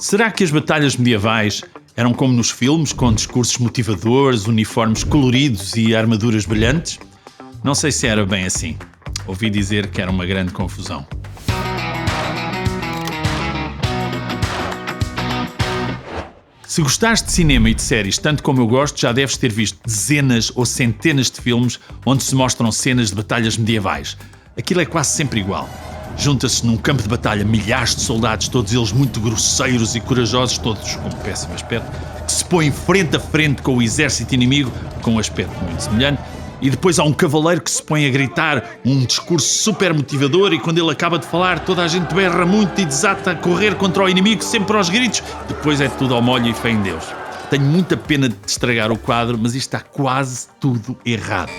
Será que as batalhas medievais eram como nos filmes, com discursos motivadores, uniformes coloridos e armaduras brilhantes? Não sei se era bem assim. Ouvi dizer que era uma grande confusão. Se gostaste de cinema e de séries tanto como eu gosto, já deves ter visto dezenas ou centenas de filmes onde se mostram cenas de batalhas medievais. Aquilo é quase sempre igual. Junta-se num campo de batalha milhares de soldados, todos eles muito grosseiros e corajosos, todos com péssimo aspecto, que se põem frente a frente com o exército inimigo, com um aspecto muito semelhante, e depois há um cavaleiro que se põe a gritar um discurso super motivador e quando ele acaba de falar toda a gente berra muito e desata a correr contra o inimigo, sempre aos gritos. Depois é tudo ao molho e fé em Deus. Tenho muita pena de estragar o quadro, mas isto está quase tudo errado.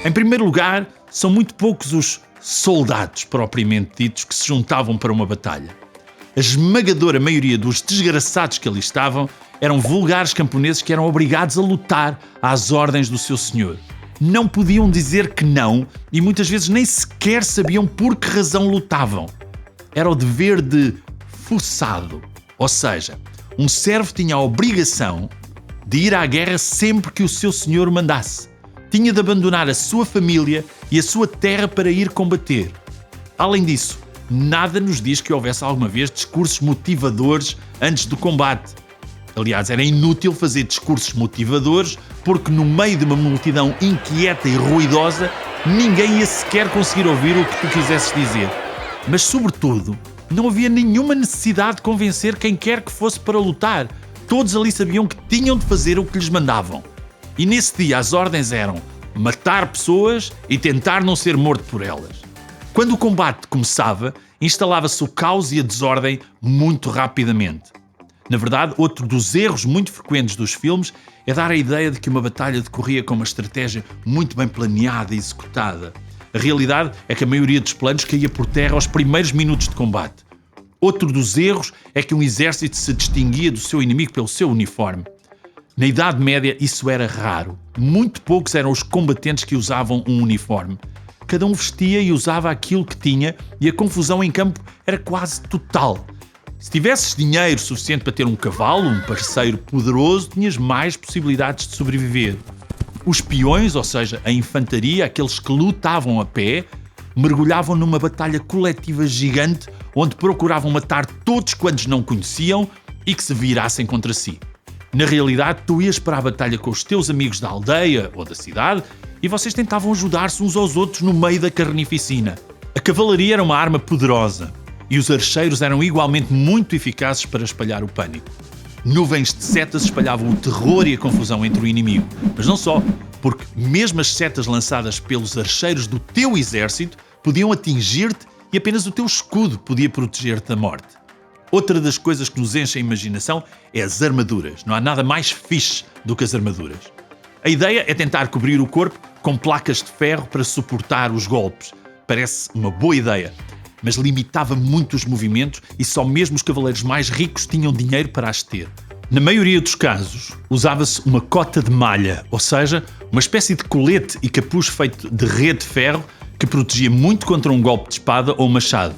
Em primeiro lugar, são muito poucos os soldados propriamente ditos que se juntavam para uma batalha. A esmagadora maioria dos desgraçados que ali estavam eram vulgares camponeses que eram obrigados a lutar às ordens do seu senhor. Não podiam dizer que não e muitas vezes nem sequer sabiam por que razão lutavam. Era o dever de fossado, ou seja, um servo tinha a obrigação de ir à guerra sempre que o seu senhor mandasse. Tinha de abandonar a sua família e a sua terra para ir combater. Além disso, nada nos diz que houvesse alguma vez discursos motivadores antes do combate. Aliás, era inútil fazer discursos motivadores porque no meio de uma multidão inquieta e ruidosa, ninguém ia sequer conseguir ouvir o que tu quisesses dizer. Mas, sobretudo, não havia nenhuma necessidade de convencer quem quer que fosse para lutar. Todos ali sabiam que tinham de fazer o que lhes mandavam. E nesse dia as ordens eram matar pessoas e tentar não ser morto por elas. Quando o combate começava, instalava-se o caos e a desordem muito rapidamente. Na verdade, outro dos erros muito frequentes dos filmes é dar a ideia de que uma batalha decorria com uma estratégia muito bem planeada e executada. A realidade é que a maioria dos planos caía por terra aos primeiros minutos de combate. Outro dos erros é que um exército se distinguia do seu inimigo pelo seu uniforme. Na Idade Média isso era raro. Muito poucos eram os combatentes que usavam um uniforme. Cada um vestia e usava aquilo que tinha e a confusão em campo era quase total. Se tivesses dinheiro suficiente para ter um cavalo, um parceiro poderoso, tinhas mais possibilidades de sobreviver. Os peões, ou seja, a infantaria, aqueles que lutavam a pé, mergulhavam numa batalha coletiva gigante onde procuravam matar todos quantos não conheciam e que se virassem contra si. Na realidade, tu ias para a batalha com os teus amigos da aldeia ou da cidade e vocês tentavam ajudar-se uns aos outros no meio da carnificina. A cavalaria era uma arma poderosa e os archeiros eram igualmente muito eficazes para espalhar o pânico. Nuvens de setas espalhavam o terror e a confusão entre o inimigo. Mas não só, porque mesmo as setas lançadas pelos archeiros do teu exército podiam atingir-te e apenas o teu escudo podia proteger-te da morte. Outra das coisas que nos enche a imaginação é as armaduras. Não há nada mais fixe do que as armaduras. A ideia é tentar cobrir o corpo com placas de ferro para suportar os golpes. Parece uma boa ideia, mas limitava muito os movimentos e só mesmo os cavaleiros mais ricos tinham dinheiro para as ter. Na maioria dos casos, usava-se uma cota de malha, ou seja, uma espécie de colete e capuz feito de rede de ferro que protegia muito contra um golpe de espada ou machado.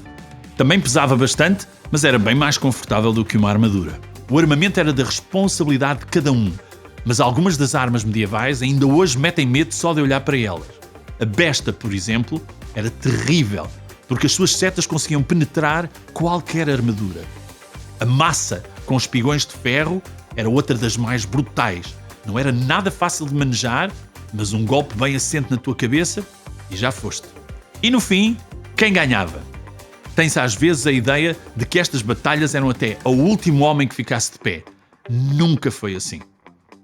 Também pesava bastante, mas era bem mais confortável do que uma armadura. O armamento era da responsabilidade de cada um, mas algumas das armas medievais ainda hoje metem medo só de olhar para elas. A besta, por exemplo, era terrível, porque as suas setas conseguiam penetrar qualquer armadura. A massa, com os espigões de ferro, era outra das mais brutais. Não era nada fácil de manejar, mas um golpe bem assente na tua cabeça e já foste. E no fim, quem ganhava? Tem-se às vezes a ideia de que estas batalhas eram até ao último homem que ficasse de pé. Nunca foi assim.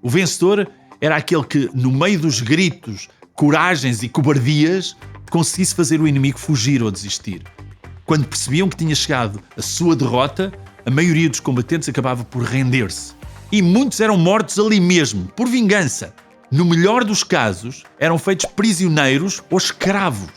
O vencedor era aquele que, no meio dos gritos, coragens e cobardias, conseguisse fazer o inimigo fugir ou desistir. Quando percebiam que tinha chegado a sua derrota, a maioria dos combatentes acabava por render-se. E muitos eram mortos ali mesmo, por vingança. No melhor dos casos, eram feitos prisioneiros ou escravos.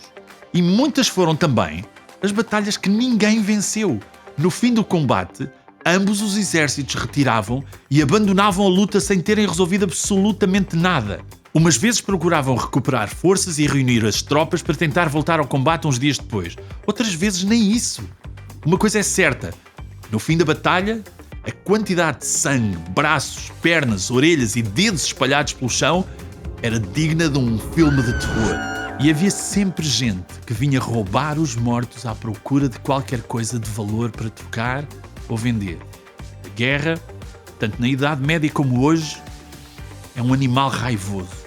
E muitas foram também as batalhas que ninguém venceu. No fim do combate, ambos os exércitos retiravam e abandonavam a luta sem terem resolvido absolutamente nada. Umas vezes procuravam recuperar forças e reunir as tropas para tentar voltar ao combate uns dias depois. Outras vezes nem isso. Uma coisa é certa, no fim da batalha, A quantidade de sangue, braços, pernas, orelhas e dedos espalhados pelo chão era digna de um filme de terror. E havia sempre gente que vinha roubar os mortos à procura de qualquer coisa de valor para trocar ou vender. A guerra, tanto na Idade Média como hoje, é um animal raivoso.